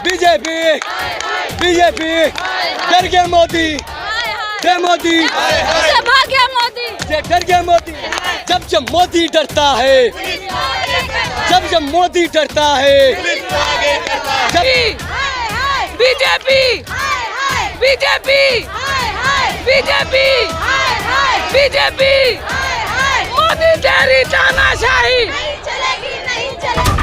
BJP BJP डर गया मोदी, जय मोदी, भाग गया मोदी, डर गया मोदी। जब जब मोदी डरता है, जब जब मोदी डरता है, BJP BJP BJP BJP Modi तेरी तानाशाही नहीं चलेगी, नहीं चलेगी।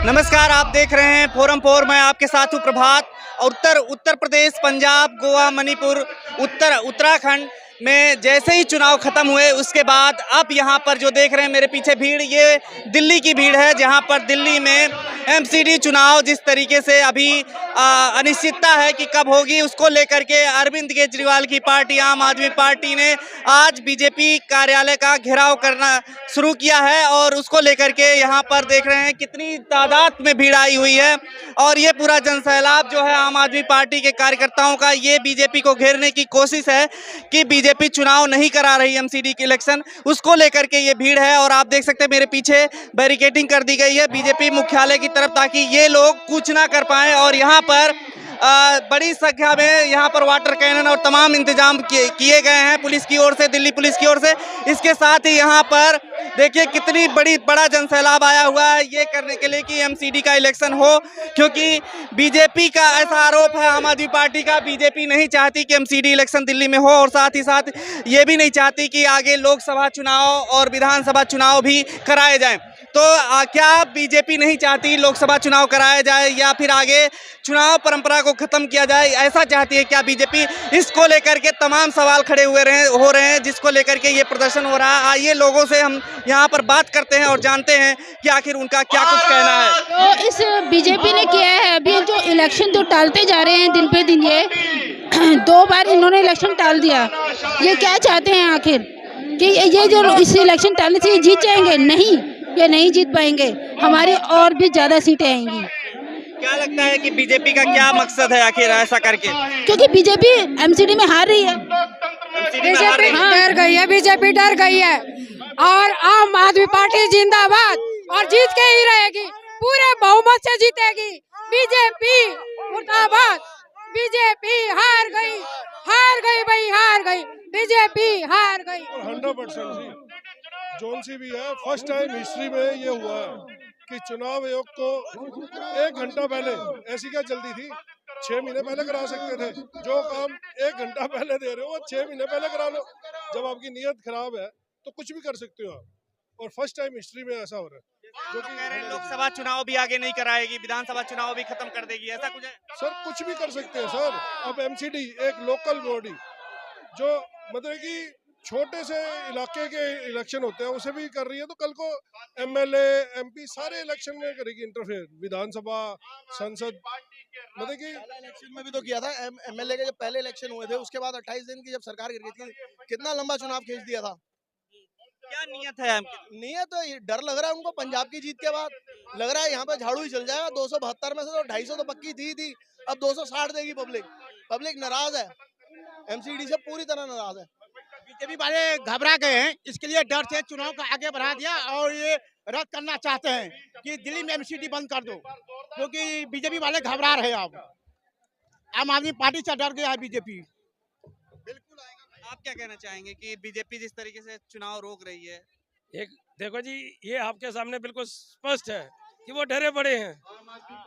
नमस्कार, आप देख रहे हैं फोरम 4। मैं आपके साथ हूँ प्रभात। और उत्तर प्रदेश, पंजाब, गोवा, मणिपुर, उत्तराखंड में जैसे ही चुनाव खत्म हुए उसके बाद अब यहाँ पर जो देख रहे हैं मेरे पीछे भीड़, ये दिल्ली की भीड़ है, जहाँ पर दिल्ली में एमसीडी चुनाव जिस तरीके से अभी अनिश्चितता है कि कब होगी, उसको लेकर के अरविंद केजरीवाल की पार्टी आम आदमी पार्टी ने आज बीजेपी कार्यालय का घेराव करना शुरू किया है। और उसको लेकर के यहाँ पर देख रहे हैं कितनी तादाद में भीड़ आई हुई है। और ये पूरा जनसैलाब जो है आम आदमी पार्टी के कार्यकर्ताओं का, ये बीजेपी को घेरने की कोशिश है कि बीजेपी चुनाव नहीं करा रही एमसीडी की इलेक्शन, उसको लेकर के ये भीड़ है। और आप देख सकते हैं मेरे पीछे बैरिकेडिंग कर दी गई है बीजेपी मुख्यालय की तरफ, ताकि ये लोग कुछ ना कर पाएं। और यहाँ पर बड़ी संख्या में यहाँ पर वाटर कैनन और तमाम इंतजाम किए गए हैं पुलिस की ओर से, दिल्ली पुलिस की ओर से। इसके साथ ही यहाँ पर देखिए कितनी बड़ा जनसैलाब आया हुआ है ये करने के लिए कि एमसीडी का इलेक्शन हो, क्योंकि बीजेपी का ऐसा आरोप है, आम आदमी पार्टी का, बीजेपी नहीं चाहती कि एमसीडी इलेक्शन दिल्ली में हो। और साथ ही साथ ये भी नहीं चाहती कि आगे लोकसभा चुनाव और विधानसभा चुनाव भी कराए जाएं। तो क्या बीजेपी नहीं चाहती लोकसभा चुनाव कराया जाए या फिर आगे चुनाव परंपरा को खत्म किया जाए, ऐसा चाहती है क्या बीजेपी? इसको लेकर के तमाम सवाल खड़े हो रहे हैं, जिसको लेकर के ये प्रदर्शन हो रहा है। आइए लोगों से हम यहाँ पर बात करते हैं और जानते हैं कि आखिर उनका क्या कुछ कहना है। तो इस बीजेपी ने किया है, अभी जो इलेक्शन जो टालते जा रहे हैं दिन पे दिन, ये 2 बार इन्होंने इलेक्शन टाल दिया। ये क्या चाहते हैं आखिर कि ये जो इस इलेक्शन टालने से ये जीत जाएंगे? नहीं, ये नहीं जीत पाएंगे, हमारी और भी ज्यादा सीटें आएंगी। क्या लगता है कि बीजेपी का क्या मकसद है आखिर ऐसा करके? क्योंकि बीजेपी एमसीडी में हार रही है। बीजेपी डर गई है, बीजेपी डर गई है। और आम आदमी पार्टी जिंदाबाद, और जीत के ही रहेगी, पूरे बहुमत से जीतेगी बीजेपी। मुर्दाबाद, बीजेपी हार गई भाई, हार गई बीजेपी, हार गई 100% जी। जोन सी भी है, फर्स्ट टाइम हिस्ट्री में ये हुआ है कि चुनाव आयोग को 1 घंटा पहले, ऐसी क्या जल्दी थी, 6 महीने पहले करा सकते थे। जो काम 1 घंटा पहले दे रहे हो वो 6 महीने पहले करा लो। जब आपकी नीयत खराब है तो कुछ भी कर सकते हो आप, और फर्स्ट टाइम हिस्ट्री में ऐसा हो रहा है। जो कह रहे हैं लोकसभा चुनाव भी आगे नहीं कराएगी, विधानसभा चुनाव भी खत्म कर देगी, ऐसा कुछ है? सर कुछ भी कर सकते हैं सर। अब एमसीडी एक लोकल बॉडी जो मतलब कि छोटे से इलाके के इलेक्शन होते हैं उसे भी कर रही है, तो कल को एमएलए एमपी सारे इलेक्शन में करेगी इंटरफेयर, विधानसभा संसद। मतलब कि इलेक्शन में भी तो किया था एमएलए के, जब पहले इलेक्शन हुए थे उसके बाद 28 दिन की जब सरकार गिर गई थी, कितना लंबा चुनाव खींच दिया था। क्या नियत है? नियत तो डर लग रहा है उनको पंजाब की जीत के बाद, लग रहा है यहाँ पे झाड़ू ही चल जाएगा। 272 में से तो 250 तो पक्की थी, अब 260 देगी पब्लिक नाराज है, एमसीडी से पूरी तरह नाराज है। बीजेपी वाले घबरा गए हैं, इसके लिए डर से चुनाव का आगे बढ़ा दिया और ये रद्द करना चाहते हैं कि दिल्ली में एमसीडी बंद कर दो, क्योंकि बीजेपी वाले घबरा रहे हैं। अब आम आदमी पार्टी से डर गया है बीजेपी। बिल्कुल आएगा। आप क्या कहना चाहेंगे कि बीजेपी जिस तरीके से चुनाव रोक रही है? एक देखो जी, ये आपके सामने बिल्कुल स्पष्ट है कि वो डरे पड़े हैं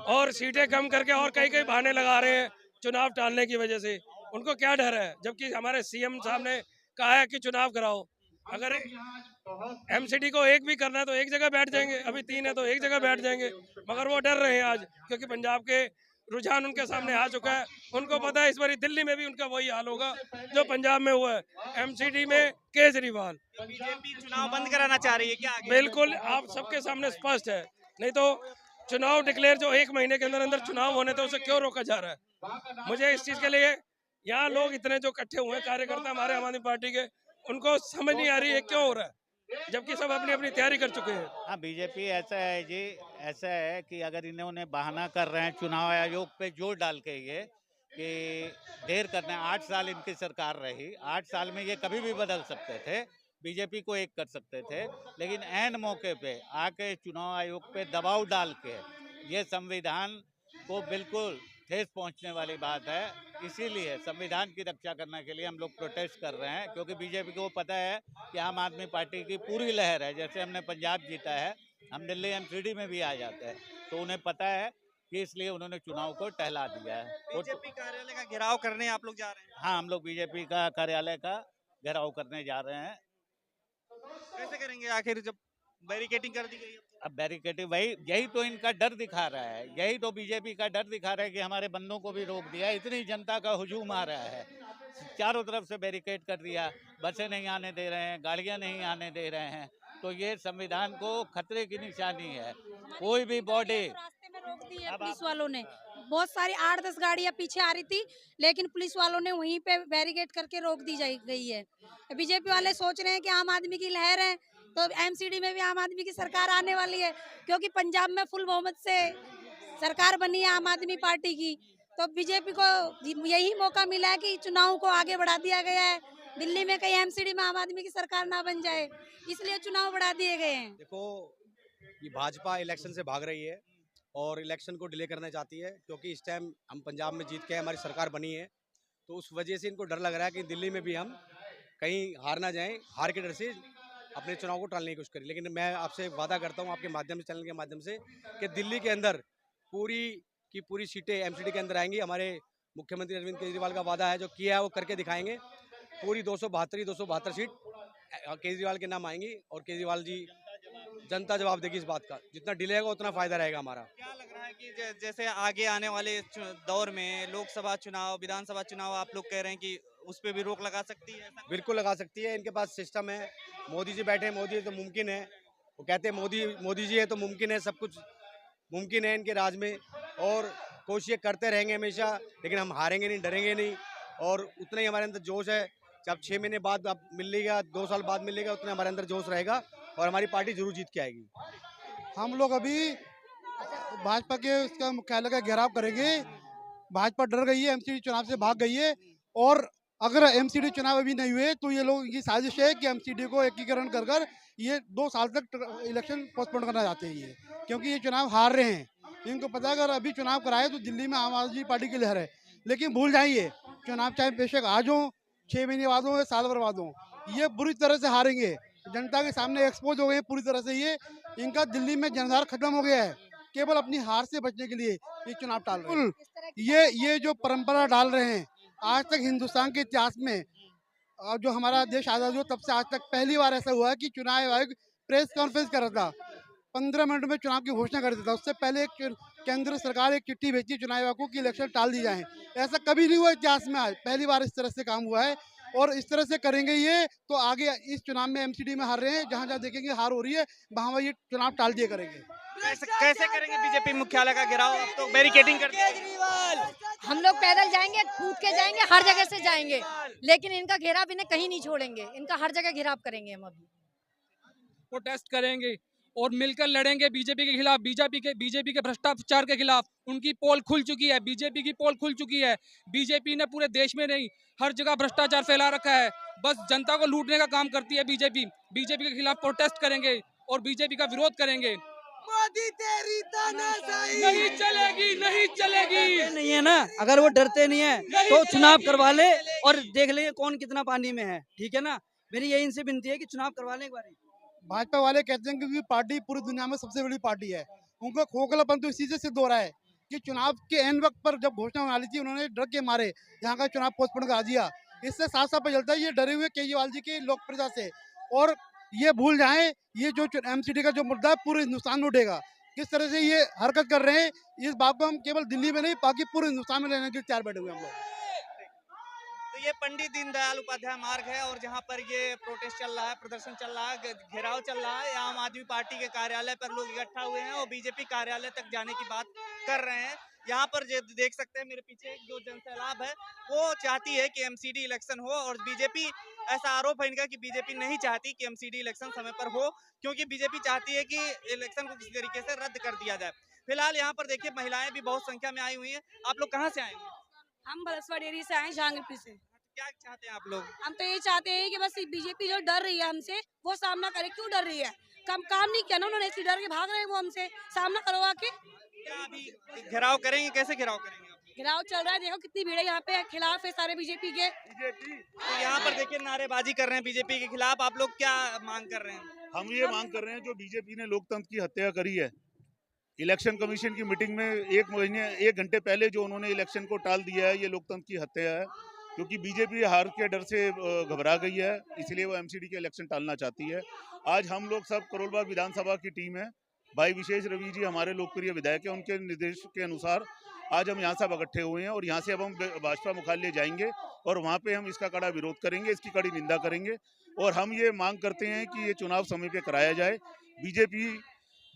और सीटें कम करके और कई बहाने लगा रहे हैं चुनाव टालने की वजह से। उनको क्या डर है, जबकि हमारे सीएम साहब ने कहा है कि चुनाव कराओ। अगर एमसीडी को एक भी करना है तो एक जगह बैठ जाएंगे, अभी 3 है तो एक जगह बैठ जाएंगे, मगर वो डर रहे हैं आज, क्योंकि पंजाब के रुझान उनके सामने आ चुका है। उनको पता है इस बार दिल्ली में भी उनका वही हाल होगा जो पंजाब में हुआ है, एमसीडी में केजरीवाल। बीजेपी चुनाव बंद कराना चाह रही है क्या? बिल्कुल, आप सबके सामने स्पष्ट है। नहीं तो चुनाव डिक्लेयर जो 1 महीने के अंदर चुनाव होने थे उसे क्यों रोका जा रहा है? मुझे इस चीज के लिए यहाँ लोग इतने जो इकट्ठे हुए कार्यकर्ता हमारे आम आदमी पार्टी के, उनको समझ नहीं आ रही है क्यों हो रहा है। जबकि सब अपनी अपनी तैयारी कर चुके हैं। हाँ, बीजेपी ऐसा है जी, ऐसा है कि अगर इन्होंने बहाना कर रहे हैं चुनाव आयोग पे जोर डाल के ये कि देर करना है, 8 साल इनकी सरकार रही, 8 साल में ये कभी भी बदल सकते थे, बीजेपी को एक कर सकते थे, लेकिन ऐन मौके पे आके चुनाव आयोग पे दबाव डाल के ये संविधान को बिल्कुल ठेस पहुंचने वाली बात है। इसीलिए संविधान की रक्षा करने के लिए हम लोग प्रोटेस्ट कर रहे हैं, क्योंकि बीजेपी को पता है कि आम आदमी पार्टी की पूरी लहर है। जैसे हमने पंजाब जीता है, हम दिल्ली एमसीडी में भी आ जाते हैं, तो उन्हें पता है कि इसलिए उन्होंने चुनाव को टहला दिया है। बीजेपी कार्यालय का घेराव करने आप लोग जा रहे हैं? हाँ, हम लोग बीजेपी का कार्यालय का घेराव करने जा रहे हैं। कैसे करेंगे आखिर जब बैरिकेडिंग कर दी गई है? अब बैरिकेडिंग वही, यही तो इनका डर दिखा रहा है, यही तो बीजेपी का डर दिखा रहा है कि हमारे बंदों को भी रोक दिया, इतनी जनता का हुजूम आ रहा है, चारों तरफ से बैरिकेड कर दिया, बसें नहीं आने दे रहे हैं, गाड़ियां नहीं आने दे रहे हैं, तो ये संविधान को खतरे की निशानी है। कोई भी बॉडी रास्ते में रोक दी है पुलिस वालों ने, बहुत सारी 8-10 गाड़ियां पीछे आ रही थी, लेकिन पुलिस वालों ने वहीं पे बैरिकेड करके रोक दी गई है। बीजेपी वाले सोच रहे हैं कि आम आदमी की लहर है, तो एमसीडी में भी आम आदमी की सरकार आने वाली है, क्योंकि पंजाब में फुल बहुमत से सरकार बनी है आम आदमी पार्टी की। तो बीजेपी को यही मौका मिला है कि चुनाव को आगे बढ़ा दिया गया है, दिल्ली में कहीं एमसीडी में आम आदमी की सरकार ना बन जाए, इसलिए चुनाव बढ़ा दिए गए हैं। देखो, ये भाजपा इलेक्शन से भाग रही है और इलेक्शन को डिले करना चाहती है, क्योंकि इस टाइम हम पंजाब में जीत के हमारी सरकार बनी है, तो उस वजह से इनको डर लग रहा है कि दिल्ली में भी हम कहीं हार ना जाएं, हार के डर से अपने चुनाव को टालने की कोशिश करें। लेकिन मैं आपसे वादा करता हूं आपके माध्यम से, चैनल के माध्यम से, कि दिल्ली के अंदर पूरी की पूरी सीटें एमसीडी के अंदर आएंगी। हमारे मुख्यमंत्री अरविंद केजरीवाल का वादा है, जो किया है वो करके दिखाएंगे। पूरी 272 सीट केजरीवाल के नाम आएंगी और केजरीवाल जी, जनता जवाब देगी इस बात का। जितना डिले होगा उतना फायदा रहेगा हमारा। क्या लग रहा है कि जैसे आगे आने वाले दौर में लोकसभा चुनाव, विधानसभा चुनाव, आप लोग कह रहे हैं कि उस पर भी रोक लगा सकती है? बिल्कुल लगा सकती है, इनके पास सिस्टम है। मोदी जी बैठे हैं, मोदी जी तो मुमकिन है, वो कहते हैं मोदी जी है तो मुमकिन है, सब कुछ मुमकिन है इनके राज में, और कोशिश करते रहेंगे हमेशा, लेकिन हम हारेंगे नहीं, डरेंगे नहीं, और उतना ही हमारे अंदर जोश है। जब 6 महीने बाद अब मिलेगा, 2 साल बाद मिलेगा, उतना हमारे अंदर जोश रहेगा और हमारी पार्टी जरूर जीत के आएगी। हम लोग अभी भाजपा के उसका मुख्यालय का घेराव करेंगे। भाजपा डर गई है, एमसीडी चुनाव से भाग गई है, और अगर एमसीडी चुनाव अभी नहीं हुए तो ये लोग की साजिश है कि एमसीडी को एकीकरण कर कर ये 2 साल तक इलेक्शन पोस्टपोन करना चाहते हैं ये, क्योंकि ये चुनाव हार रहे हैं। इनको पता है अगर अभी चुनाव कराए तो दिल्ली में आम आदमी पार्टी की लहर है, लेकिन भूल जाइए चुनाव चाहे बेशक आज हो, 6 महीने बाद हो या साल भर बाद हो, ये बुरी तरह से हारेंगे। जनता के सामने एक्सपोज हो गए पूरी तरह से। ये इनका दिल्ली में जनाधार खत्म हो गया है, केवल अपनी हार से बचने के लिए ये चुनाव टाल रहे हैं। ये जो परंपरा डाल रहे हैं, आज तक हिंदुस्तान के इतिहास में जो हमारा देश आज़ाद हुआ तब से आज तक पहली बार ऐसा हुआ है कि चुनाव आयोग प्रेस कॉन्फ्रेंस कर रहा था, 15 मिनट में चुनाव की घोषणा कर देता था। उससे पहले एक केंद्र सरकार एक चिट्ठी भेजती चुनाव आयोग को कि इलेक्शन टाल दी जाए। ऐसा कभी नहीं हुआ इतिहास में, आज पहली बार इस तरह से काम हुआ है, और इस तरह से करेंगे ये तो आगे इस चुनाव में एमसीडी में हार रहे हैं, जहाँ जहाँ देखेंगे हार हो रही है वहाँ ये चुनाव टाल दिए करेंगे। कैसे करेंगे बीजेपी मुख्यालय का घेराव? अब तो बैरिकेडिंग कर हम लोग पैदल जाएंगे, कूद के जाएंगे, हर जगह से जाएंगे, लेकिन इनका घेराव इन्हें कहीं नहीं छोड़ेंगे, इनका हर जगह घेराव करेंगे। हम अभी प्रोटेस्ट करेंगे और मिलकर लड़ेंगे बीजेपी के खिलाफ, बीजेपी के भ्रष्टाचार के खिलाफ। उनकी पोल खुल चुकी है, बीजेपी की पोल खुल चुकी है। बीजेपी ने पूरे देश में नहीं, हर जगह भ्रष्टाचार फैला रखा है, बस जनता को लूटने का काम करती है बीजेपी। बीजेपी के खिलाफ प्रोटेस्ट करेंगे और बीजेपी का विरोध करेंगे। मोदी तेरी तानाशाही नहीं चलेगी, नहीं चलेगी। नहीं है ना, अगर वो डरते नहीं है तो चुनाव करवा ले और देख ले कौन कितना पानी में है, ठीक है ना। मेरी यही इनसे विनती है कि चुनाव करवा ले एक बार। भाजपा वाले कहते हैं क्योंकि पार्टी पूरी दुनिया में सबसे बड़ी पार्टी है, उनका खोखलापन तो इसी से सिद्ध हो रहा है कि चुनाव के एन वक्त पर जब घोषणा होने वाली थी उन्होंने डर के मारे यहाँ का चुनाव पोस्टपोन करा दिया। इससे साफ साफ पता चलता है ये डरे हुए केजरीवाल जी की लोकप्रियता से, और ये भूल जाएं ये जो एमसीडी का जो मुद्दा है पूरे हिंदुस्तान में उठेगा। किस तरह से ये हरकत कर रहे हैं, इस बात को हम केवल दिल्ली में नहीं बाकी पूरे हिंदुस्तान में लेने के लिए तैयार बैठे हुए हम लोग। तो ये पंडित दीनदयाल उपाध्याय मार्ग है और जहाँ पर ये प्रोटेस्ट चल रहा है, प्रदर्शन चल रहा है, घेराव चल रहा है। आम आदमी पार्टी के कार्यालय पर लोग इकट्ठा हुए हैं और बीजेपी कार्यालय तक जाने की बात कर रहे हैं। यहाँ पर देख सकते हैं मेरे पीछे जो जनसैलाब है वो चाहती है कि एमसीडी इलेक्शन हो, और बीजेपी, ऐसा आरोप है इनका कि बीजेपी नहीं चाहती कि एमसीडी इलेक्शन समय पर हो, क्योंकि बीजेपी चाहती है कि इलेक्शन को किसी तरीके से रद्द कर दिया जाए। फिलहाल यहाँ पर देखिए महिलाएं भी बहुत संख्या में आई हुई हैं। आप लोग कहाँ से आए हैं? हम बलसवा डेयरी से आए, जहांगीरपुर से। क्या चाहते हैं आप लोग? हम तो ये चाहते हैं कि बस बीजेपी जो डर रही है हमसे, वो सामना करे। क्यों डर रही है? काम नहीं किया ना उन्होंने, इसलिए डर के भाग रहे हैं वो हमसे। सामना करवा के क्या अभी घेराव करेंगे? कैसे घेराव करेंगे? घेराव चल रहा है, देखो कितनी भीड़ है यहाँ पे, खिलाफ है सारे बीजेपी के। तो यहाँ पर देखिए नारेबाजी कर रहे हैं बीजेपी के खिलाफ। आप लोग क्या मांग कर रहे हैं? हम ये मांग कर रहे हैं, जो बीजेपी ने लोकतंत्र की हत्या करी है, इलेक्शन कमीशन की मीटिंग में 1 घंटे पहले जो उन्होंने इलेक्शन को टाल दिया है, ये लोकतंत्र की हत्या है। क्योंकि बीजेपी हार के डर से घबरा गई है, इसलिए वो एमसीडी के इलेक्शन टालना चाहती है। आज हम लोग सब करोलबाग विधानसभा की टीम है, भाई विशेष रवि जी हमारे लोकप्रिय विधायक हैं, उनके निर्देश के अनुसार आज हम यहाँ सब इकट्ठे हुए हैं, और यहाँ से अब हम भाजपा मुख्यालय जाएंगे और वहाँ पे हम इसका कड़ा विरोध करेंगे, इसकी कड़ी निंदा करेंगे। और हम ये मांग करते हैं कि ये चुनाव समय पे कराया जाए। बीजेपी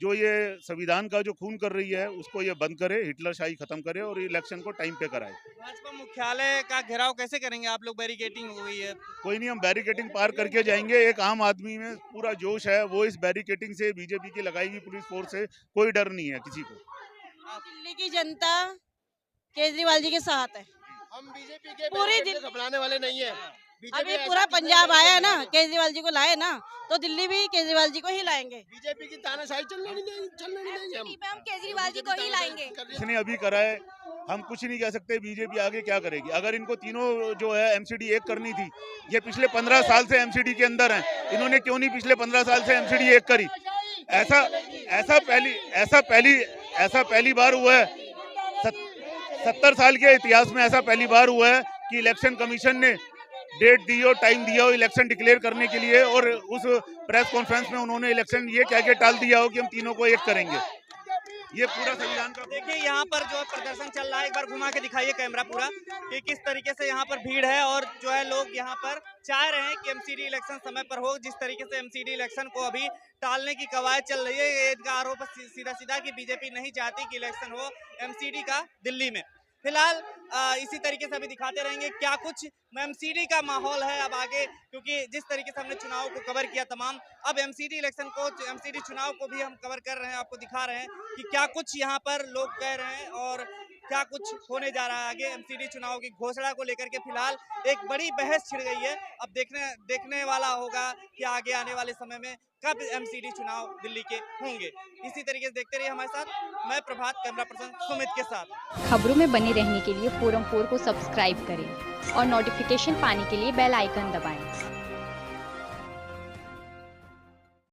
जो ये संविधान का जो खून कर रही है उसको ये बंद करे, हिटलरशाही खत्म करे और इलेक्शन को टाइम पे कराए। भाजपा मुख्यालय का घेराव कैसे करेंगे आप लोग? बैरिकेडिंग हो गई है। कोई नहीं, हम बैरिकेडिंग पार करके जाएंगे। एक आम आदमी में पूरा जोश है, वो इस बैरिकेडिंग से, बीजेपी की लगाई हुई पुलिस फोर्स से कोई डर नहीं है किसी को। दिल्ली की जनता केजरीवाल जी के साथ है। हम बीजेपी के पूरी घबराने वाले नहीं है। अभी पूरा पंजाब आया है ना, केजरीवाल जी को लाए ना, तो दिल्ली भी केजरीवाल जी को ही लाएंगे। बीजेपी की तानाशाही चलने नहीं देंगे हम केजरीवाल जी को ही लाएंगे। इसने अभी करा है, हम कुछ नहीं कह सकते बीजेपी आगे क्या करेगी। अगर इनको तीनों जो है एमसीडी एक करनी थी, ये पिछले 15 साल से एमसीडी के अंदर हैं, इन्होंने क्यों नहीं पिछले 15 साल से एमसीडी एक करी? ऐसा पहली बार हुआ है 70 साल के इतिहास में, ऐसा पहली बार हुआ है कि इलेक्शन कमीशन ने डेट दी और टाइम दिया हो इलेक्शन डिक्लेयर करने के लिए, और उस प्रेस कॉन्फ्रेंस में उन्होंने इलेक्शन ये कह के टाल दिया हो कि हम तीनों को एक करेंगे। ये पूरा संविधान का। देखिए यहाँ पर जो प्रदर्शन चल रहा है, एक बार घुमा के दिखाइए कैमरा पूरा, कि किस तरीके से यहाँ पर भीड़ है, और जो है लोग यहाँ पर चाह रहे हैं कि एमसीडी इलेक्शन समय पर हो। जिस तरीके से एमसीडी इलेक्शन को अभी टालने की कवायद चल रही है, इनका आरोप सीधा कि बीजेपी नहीं चाहती कि इलेक्शन हो एमसीडी का दिल्ली में। फिलहाल इसी तरीके से अभी दिखाते रहेंगे क्या कुछ एमसीडी का माहौल है अब आगे, क्योंकि जिस तरीके से हमने चुनाव को कवर किया तमाम, अब एमसीडी इलेक्शन को, एमसीडी चुनाव को भी हम कवर कर रहे हैं, आपको दिखा रहे हैं कि क्या कुछ यहाँ पर लोग कह रहे हैं और क्या कुछ होने जा रहा है आगे। एमसीडी चुनाव की घोषणा को लेकर के फिलहाल एक बड़ी बहस छिड़ गई है। अब देखने वाला होगा कि आगे आने वाले समय में कब एमसीडी चुनाव दिल्ली के होंगे। इसी तरीके से देखते रहिए हमारे साथ। मैं प्रभात, कैमरा पर्सन सुमित के साथ। खबरों में बने रहने के लिए फोरम 4 को सब्सक्राइब करें और नोटिफिकेशन पाने के लिए बेल आइकन दबाएं।